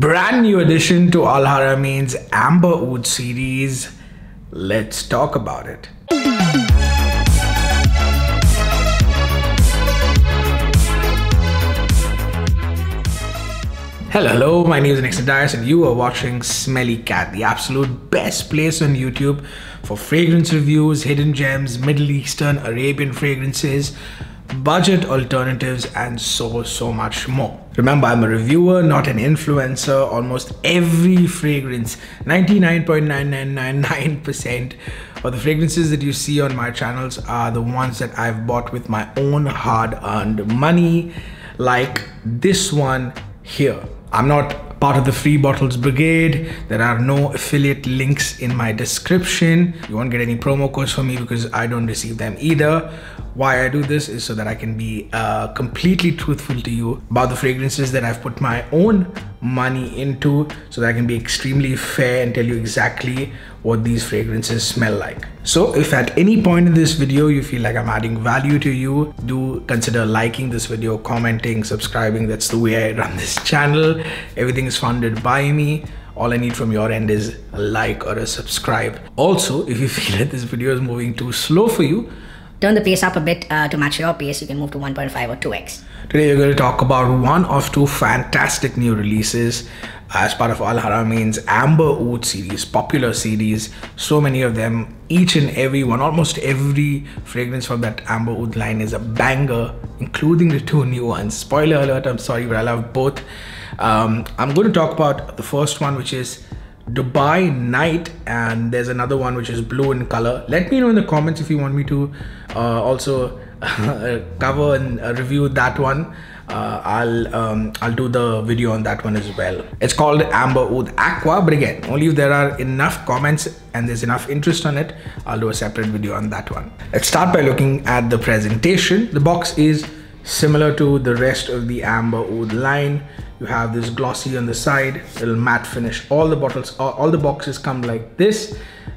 Brand new addition to Al Haramain's Amber Oud series. Let's talk about it. Hello, my name is Nixon Dias and you are watching Smelly Cat, the absolute best place on YouTube for fragrance reviews, hidden gems, Middle Eastern, Arabian fragrances, budget alternatives, and so much more. Remember, I'm a reviewer, not an influencer. Almost every fragrance, 99.9999% of the fragrances that you see on my channels are the ones that I've bought with my own hard-earned money, like this one here. I'm not part of the Free Bottles Brigade. There are no affiliate links in my description. You won't get any promo codes from me because I don't receive them either. Why I do this is so that I can be completely truthful to you about the fragrances that I've put my own money into, so that I can be extremely fair and tell you exactly what these fragrances smell like. So if at any point in this video you feel like I'm adding value to you, do consider liking this video, commenting, subscribing. That's the way I run this channel. Everything is funded by me. All I need from your end is a like or a subscribe. Also, if you feel that this video is moving too slow for you, turn the pace up a bit to match your pace. You can move to 1.5 or 2x. Today we're going to talk about one of two fantastic new releases as part of Al Haramain's Amber Oud series, popular series. So many of them, each and every one, almost every fragrance from that Amber Oud line is a banger, including the two new ones. Spoiler alert, I'm sorry, but I love both. I'm going to talk about the first one, which is Dubai Night, and there's another one which is blue in color. Let me know in the comments if you want me to also cover and review that one. I'll do the video on that one as well. It's called Amber Oud Aqua, but again, only if there are enough comments and there's enough interest on it, I'll do a separate video on that one. Let's start by looking at the presentation. The box is similar to the rest of the Amber Oud line. You have this glossy on the side, little matte finish. All the bottles, all the boxes come like this,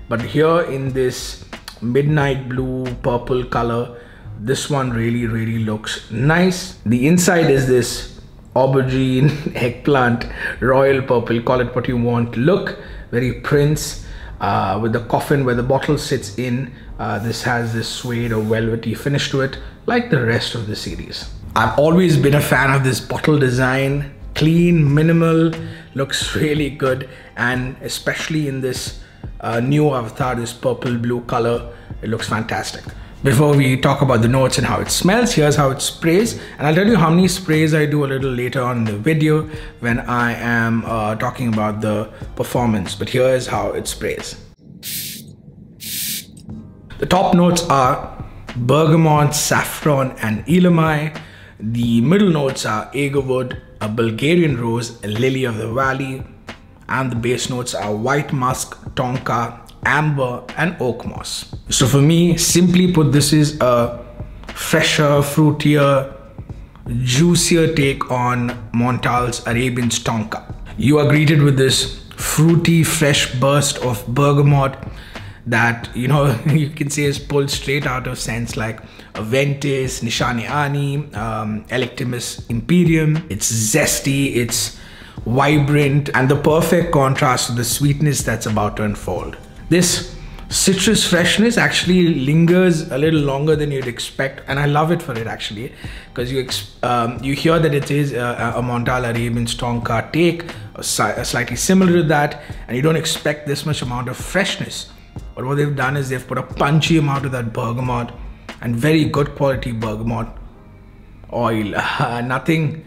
but here in this midnight blue purple color, this one really looks nice. The inside is this aubergine, eggplant, royal purple, call it what you want look, very Prince, with the coffin where the bottle sits in. This has this suede or velvety finish to it, like the rest of the series. I've always been a fan of this bottle design. Clean, minimal, looks really good, and especially in this new avatar, this purple blue color, it looks fantastic. Before we talk about the notes and how it smells, here's how it sprays, and I'll tell you how many sprays I do a little later on in the video when I am talking about the performance, but here's how it sprays. The top notes are bergamot, saffron, and elamai. The middle notes are agarwood, a Bulgarian rose, a lily of the valley, and the base notes are white musk, tonka, amber, and oak moss. So for me, simply put, this is a fresher, fruitier, juicier take on Montal's Arabian's tonka. You are greeted with this fruity, fresh burst of bergamot that, you know, you can say is pulled straight out of scents like Aventis, Nishane Ani, Electimus Imperium. It's zesty, it's vibrant, and the perfect contrast to the sweetness that's about to unfold. This citrus freshness actually lingers a little longer than you'd expect, and I love it for it actually, because you hear that it is a Montal Arabian's tonka take, slightly similar to that, and you don't expect this much amount of freshness. But what they've done is they've put a punchy amount of that bergamot and very good quality bergamot oil. Nothing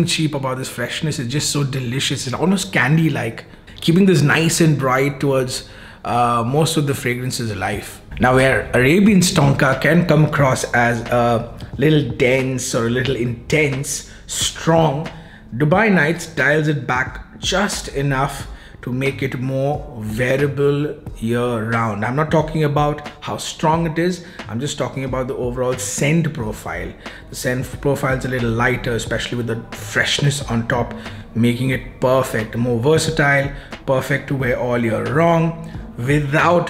cheap about this freshness. It's just so delicious. It's almost candy-like, keeping this nice and bright towards most of the fragrances life. Now, where Arabian's tonka can come across as a little dense or a little intense, strong, Dubai Nights dials it back just enough to make it more wearable year-round. I'm not talking about how strong it is, I'm just talking about the overall scent profile. The scent profile is a little lighter, especially with the freshness on top, making it perfect, more versatile, perfect to wear all year round, without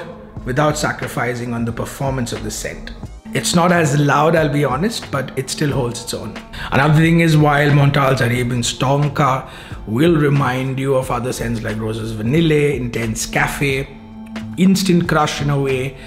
sacrificing on the performance of the scent. It's not as loud, I'll be honest, but it still holds its own. Another thing is, while Montal's Arabian Tonka will remind you of other scents like Rosa's Vanille, Intense Cafe, Instant Crush in a way,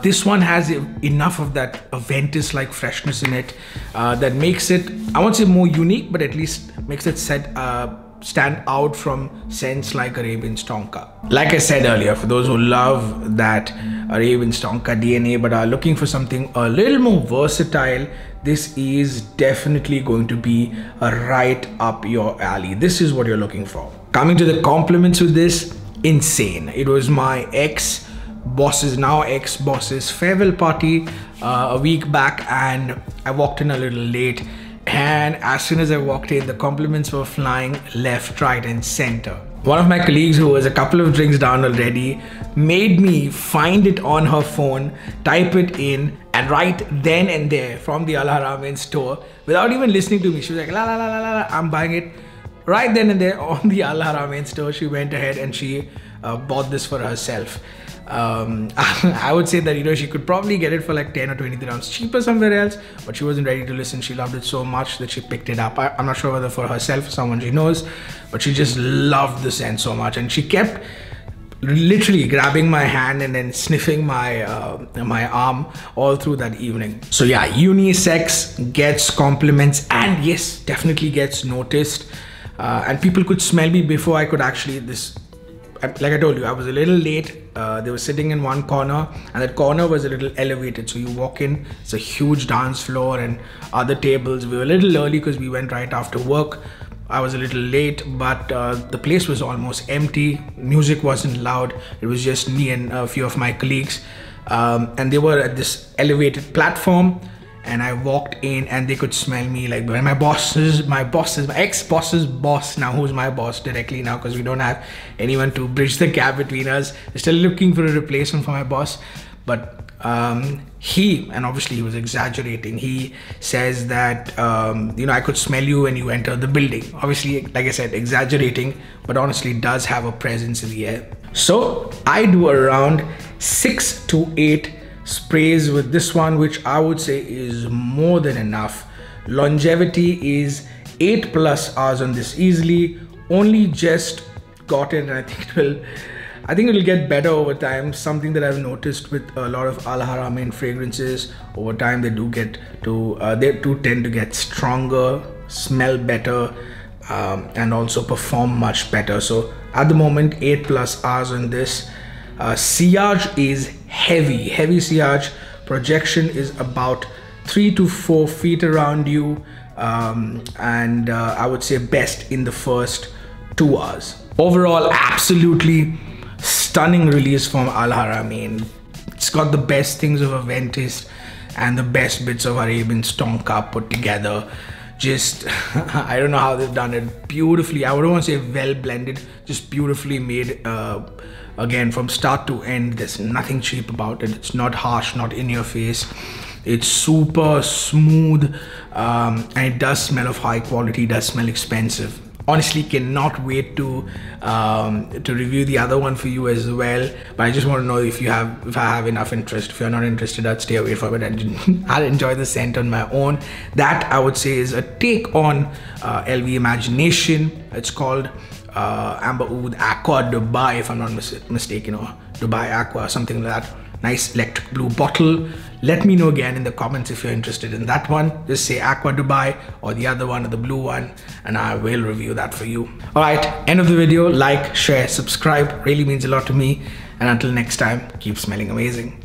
this one has enough of that Aventus-like freshness in it that makes it, I won't say more unique, but at least makes it stand out from scents like Arabian Tonka. Like I said earlier, for those who love that Arabian Tonka DNA but are looking for something a little more versatile, this is definitely going to be right up your alley. This is what you're looking for. Coming to the compliments with this, insane. It was my ex-boss's, now ex-boss's farewell party a week back, and I walked in a little late, and as soon as I walked in, the compliments were flying left, right and center. One of my colleagues, who was a couple of drinks down already, made me find it on her phone, type it in, and right then and there from the Al Haramain store, without even listening to me, she was like, la la la la la, I'm buying it. Right then and there on the Al Haramain store, she went ahead and she bought this for herself. I would say that, you know, she could probably get it for like 10 or 20 dirhams cheaper somewhere else, but she wasn't ready to listen. She loved it so much that she picked it up. I'm not sure whether for herself or someone she knows, but she just loved the scent so much, and she kept literally grabbing my hand and then sniffing my my arm all through that evening. So yeah, unisex, gets compliments, and yes, definitely gets noticed. And people could smell me before I could actually, like I told you, I was a little late. They were sitting in one corner, and that corner was a little elevated. So you walk in, it's a huge dance floor and other tables. We were a little early because we went right after work. I was a little late, but the place was almost empty. Music wasn't loud. It was just me and a few of my colleagues. And they were at this elevated platform. And I walked in, and they could smell me. Like my ex-boss's boss now, who's my boss directly now, because we don't have anyone to bridge the gap between us. We're still looking for a replacement for my boss. But he, and obviously he was exaggerating, he says that, you know, I could smell you when you enter the building. Obviously, like I said, exaggerating, but honestly does have a presence in the air. So I do around 6 to 8 sprays with this one, which I would say is more than enough. Longevity is 8+ hours on this easily. Only just got it, and I think it'll get better over time. Something that I've noticed with a lot of Al Haramain fragrances, over time they do tend to get stronger, smell better, and also perform much better. So at the moment, 8+ hours on this. Sillage is heavy sillage. Projection is about 3 to 4 feet around you, and I would say best in the first 2 hours. Overall, absolutely stunning release from Al Haramain. It's got the best things of Aventus and the best bits of Arabian Tonka put together. Just I don't know how they've done it beautifully. I wouldn't want to say well blended, just beautifully made. Again, from start to end, there's nothing cheap about it. It's not harsh, not in your face. It's super smooth, and it does smell of high quality, does smell expensive. Honestly, cannot wait to review the other one for you as well. But I just want to know if I have enough interest. If you're not interested, I'd stay away from it. I'll enjoy the scent on my own. That I would say is a take on LV Imagination. It's called Amber Oud Aqua Dubai, if I'm not mistaken, or Dubai Aqua, something like that. Nice electric blue bottle. Let me know again in the comments if you're interested in that one. Just say Aqua Dubai or the other one or the blue one, and I will review that for you. Alright, end of the video. Like, share, subscribe. Really means a lot to me. And until next time, keep smelling amazing.